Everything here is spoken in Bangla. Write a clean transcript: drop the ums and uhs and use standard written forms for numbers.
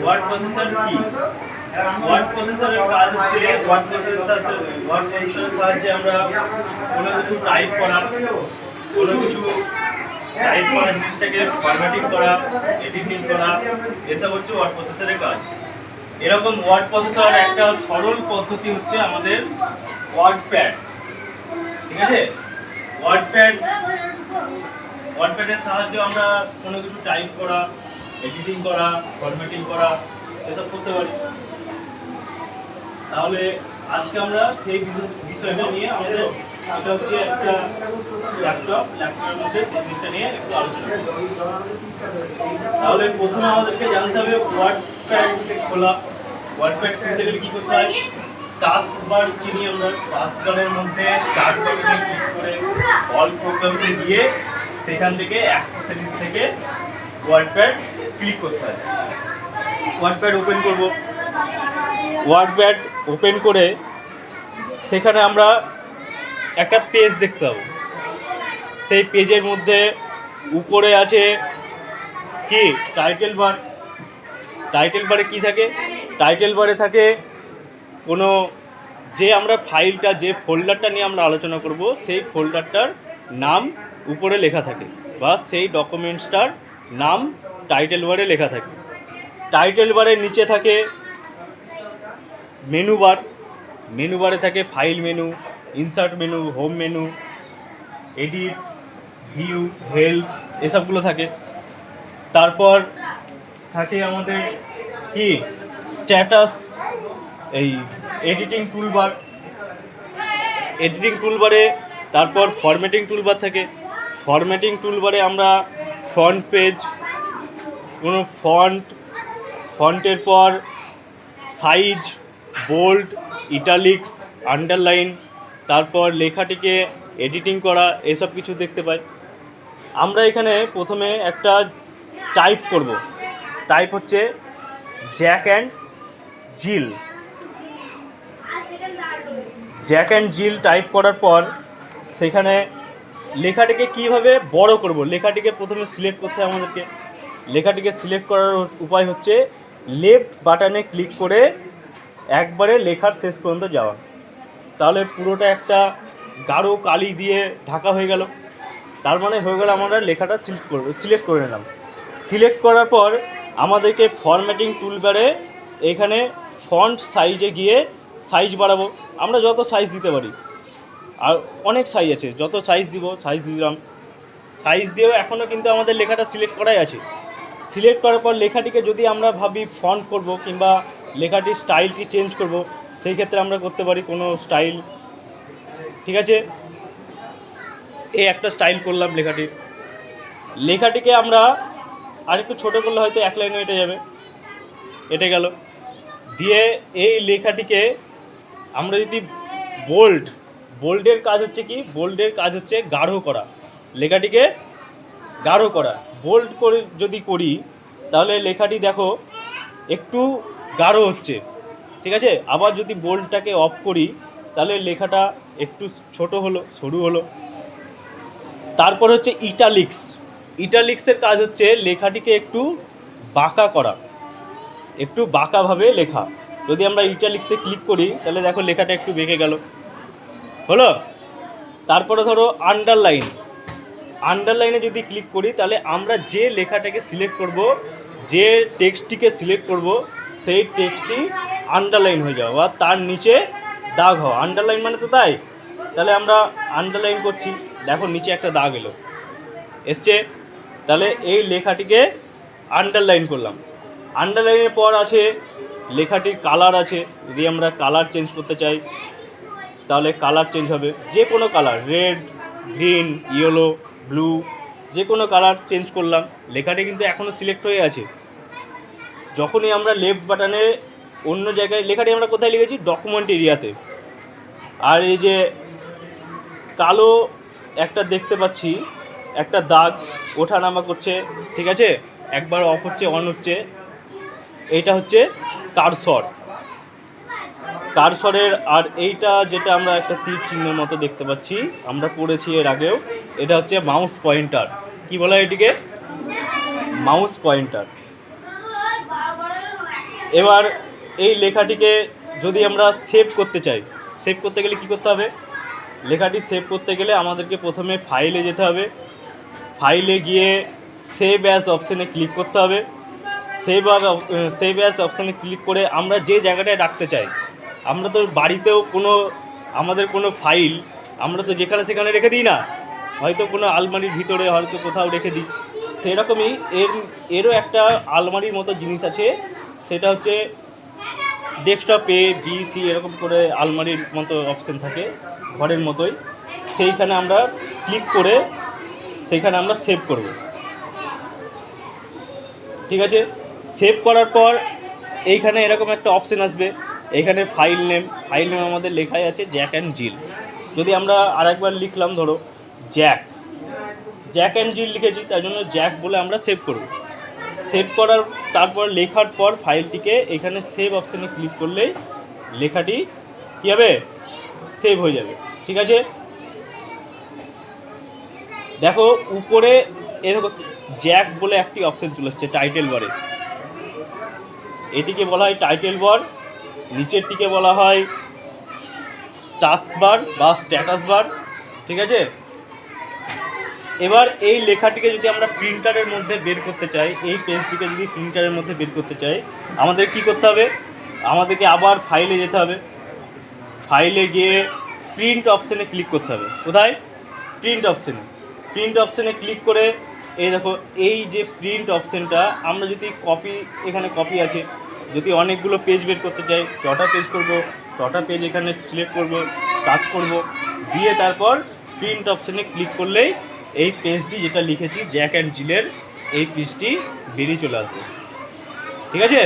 ওয়ার্ড প্রসেসর কি? ওয়ার্ড প্রসেসরের কাজ হচ্ছে ওয়ার্ড প্রসেসরের সাহায্যে আমরা কোনো কিছু টাইপ করা, কোনো কিছু টাইপ করা জিনিসটাকে ফরম্যাটিং করা, এডিটিং করা, এসব হচ্ছে ওয়ার্ড প্রসেসরের কাজ। এরকম ওয়ার্ড প্রসেসর একটা সরল পদ্ধতি হচ্ছে আমাদের ওয়ার্ডপ্যাড। ঠিক আছে, ওয়ার্ডপ্যাডের সাহায্যে আমরা কোনো কিছু টাইপ করা, এডিটিং করা, ফরম্যাটিং করা এসব করতে পারি। তাহলে আজকে আমরা সেই বিষয়টা নিয়ে আমাদের, এটা হচ্ছে একটা ল্যাপটপের মধ্যে সেই জিনিসটা নিয়ে একটু আলোচনা করব। তাহলে প্রথমে আমাদেরকে জানতে হবে ওয়ার্ডপ্যাড খোলা। ওয়ার্ডপ্যাড খুলতে গেলে কী করতে হয়? টাস্ক বার চিনি আমরা, টাস্ক বারের মধ্যে স্টার্ট বাটনে ক্লিক করে অল প্রোগ্রামসে গিয়ে সেখান থেকে অ্যাক্সেসরিজ থেকে ওয়ার্ডপ্যাড ক্লিক করতে হয়। ওয়ার্ডপ্যাড ওপেন করব। ওয়ার্ডপ্যাড ওপেন করে সেখানে আমরা একটা পেজ দেখতে পাবো। সেই পেজের মধ্যে উপরে আছে কি টাইটেল বার। টাইটেল বারে কি থাকে? টাইটেল বারে থাকে কোনো যে আমরা ফাইলটা, যে ফোল্ডারটা নিয়ে আমরা আলোচনা করব সেই ফোল্ডারটার নাম উপরে লেখা থাকে, বা সেই ডকুমেন্টসটার নাম টাইটেল বারে লেখা থাকে। টাইটেল বারের নিচে থাকে মেনু বার। মেনু বারে থাকে file menu, insert menu, home menu, edit, view, help এসবগুলো থাকে। তারপর থাকে আমাদের কি স্ট্যাটাস, এই এডিটিং টুলবার। এডিটিং টুলবারে তারপর ফরম্যাটিং টুলবার থাকে। ফরম্যাটিং টুলবারে আমরা ফ্রন্ট পেজ, কোনো ফন্টের পর সাইজ, বোল্ড, ইটালিক্স, আন্ডারলাইন, তারপর লেখাটিকে এডিটিং করা এসব কিছু দেখতে পাই। আমরা এখানে প্রথমে একটা টাইপ করব। টাইপ হচ্ছে Jack and zeal. Jack and zeal type করার পর সেখানে লেখাটিকে কীভাবে বড় করব, লেখাটিকে প্রথমে সিলেক্ট করতে হবে আমাদেরকে। লেখাটিকে সিলেক্ট করার উপায় হচ্ছে লেফট বাটনে ক্লিক করে একবারে লেখার শেষ পর্যন্ত যাওয়া। তাহলে পুরোটা একটা গাঢ় কালি দিয়ে ঢাকা হয়ে গেল। তার মানে হয়ে গেল আমরা লেখাটা সিলেক্ট করে নিলাম। সিলেক্ট করার পর আমাদেরকে ফরম্যাটিং টুলবারে এখানে ফন্ট সাইজে গিয়ে সাইজ বাড়াবো। আমরা যত সাইজ দিতে পারি, আর অনেক সাইজ আছে, যত সাইজ দিব সাইজ দিলাম। সাইজ দিয়েও এখনও কিন্তু আমাদের লেখাটা সিলেক্ট করাই আছে। সিলেক্ট করার পর লেখাটিকে যদি আমরা ভাবি ফন্ট করব কিংবা লেখাটির স্টাইলটি চেঞ্জ করব, সেই ক্ষেত্রে আমরা করতে পারি কোনো স্টাইল। ঠিক আছে, এই একটা স্টাইল করলাম লেখাটিকে আমরা আরেকটু ছোটো করলে হয়তো এক লাইনে এঁটে যাবে, এঁটে গেল। দিয়ে এই লেখাটিকে আমরা যদি বোল্ডের কাজ হচ্ছে কি? বোল্ডের কাজ হচ্ছে গাঢ় করা, লেখাটিকে গাঢ় করা। বোল্ড করে যদি করি তাহলে লেখাটি দেখো একটু গাঢ় হচ্ছে। ঠিক আছে, আবার যদি বোল্ডটাকে অফ করি তাহলে লেখাটা একটু ছোট হলো, সরু হলো। তারপর হচ্ছে ইটালিক্সের কাজ হচ্ছে লেখাটিকে একটু বাঁকা করা, একটু বাঁকাভাবে লেখা। যদি আমরা ইটালিক্সে ক্লিক করি তাহলে দেখো লেখাটা একটু বেঁকে গেল, হলো। তারপরে ধরো আন্ডারলাইনে যদি ক্লিক করি তাহলে আমরা যে লেখাটাকে সিলেক্ট করব, যে টেক্সটটিকে সিলেক্ট করব, সেই টেক্সটটি আন্ডারলাইন হয়ে যাওয়া বা তার নিচে দাগ হওয়া। আন্ডারলাইন মানে তো তাই। তাহলে আমরা আন্ডারলাইন করছি, দেখো নিচে একটা দাগ এসছে। তাহলে এই লেখাটিকে আন্ডারলাইন করলাম। আন্ডারলাইনের পর আছে লেখাটির কালার আছে। যদি আমরা কালার চেঞ্জ করতে চাই তাহলে কালার চেঞ্জ হবে, যে কোনো colour, red, green, yellow, blue, যে কোনো কালার চেঞ্জ করলাম। লেখাটি কিন্তু এখনও সিলেক্ট হয়ে আছে। যখনই আমরা লেফট বাটনে অন্য জায়গায়, লেখাটি আমরা কোথায় লিখেছি? ডকুমেন্ট এরিয়াতে। আর এই যে কালো একটা দেখতে পাচ্ছি, একটা দাগ ওঠা নামা করছে, ঠিক আছে, একবার অফ হচ্ছে, অন হচ্ছে, এইটা হচ্ছে কারসরের। আর এইটা যেটা আমরা একটা তীর চিহ্নের মতো দেখতে পাচ্ছি, আমরা পড়েছি এর আগেও, এটা হচ্ছে মাউস পয়েন্টার। কি বলা হয় এটিকে? Mouse pointer. এবার এই লেখাটিকে যদি আমরা সেভ করতে চাই, সেভ করতে গেলে কী করতে হবে? লেখাটি সেভ করতে গেলে আমাদেরকে প্রথমে ফাইলে যেতে হবে। ফাইলে গিয়ে সেভ অ্যাজ অপশানে ক্লিক করতে হবে। সেভ অ্যাজ অপশানে ক্লিক করে আমরা যে জায়গাটায় রাখতে চাই, আমরা তো বাড়িতেও আমাদের কোনো ফাইল আমরা তো যেখানে সেখানে রেখে দিই না, হয়তো কোনো আলমারির ভিতরে হয়তো কোথাও রেখে দিই। সেরকমই এরও একটা আলমারির মতো জিনিস আছে, সেটা হচ্ছে ডেস্কটপে BC এরকম করে আলমারির মতো অপশান থাকে ঘরের মতোই। সেইখানে আমরা ক্লিক করে সেইখানে আমরা সেভ করব। ঠিক আছে, সেভ করার পর এইখানে এরকম একটা অপশান আসবে, এইখানে ফাইল নেম আমাদের লেখাই আছে জ্যাক অ্যান্ড জিল। যদি আমরা আরেকবার লিখলাম, ধরো জ্যাক অ্যান্ড জিল লিখেছি, তাই জন্য জ্যাক বলে আমরা সেভ করব। সেভ করার তারপর লেখার পর ফাইলটিকে এখানে সেভ অপশানে ক্লিক করলেই লেখাটি কী হবে? সেভ হয়ে যাবে। ঠিক আছে, দেখো উপরে দেখো জ্যাক বলে একটি অপশান চলে এসছে টাইটেল বারে, এটিকে বলা হয় টাইটেল বার। নিচেরটিকে বলা হয় টাস্ক বার বা স্ট্যাটাস বার। ঠিক আছে, এবার এই লেখাটিকে যদি আমরা প্রিন্টারের মধ্যে বের করতে চাই, এই পেজটিকে যদি প্রিন্টারের মধ্যে বের করতে চাই, আমাদের কি করতে হবে? আমাদেরকে আবার ফাইলে যেতে হবে। ফাইলে গিয়ে প্রিন্ট অপশানে ক্লিক করতে হবে। কোথায়? প্রিন্ট অপশানে ক্লিক করে এই দেখো এই যে প্রিন্ট অপশানটা, আমরা যদি এখানে কপি আছে, যদি অনেকগুলো পেজ বের করতে চাই, ছটা পেজ করব, ছটা পেজ এখানে সিলেক্ট করব, টাচ করব, দিয়ে তারপর প্রিন্ট অপশানে ক্লিক করলেই এই পেজটি যেটা লিখেছি জ্যাক অ্যান্ড জিলের, এই পেজটি বেরিয়ে চলে আসবে। ঠিক আছে।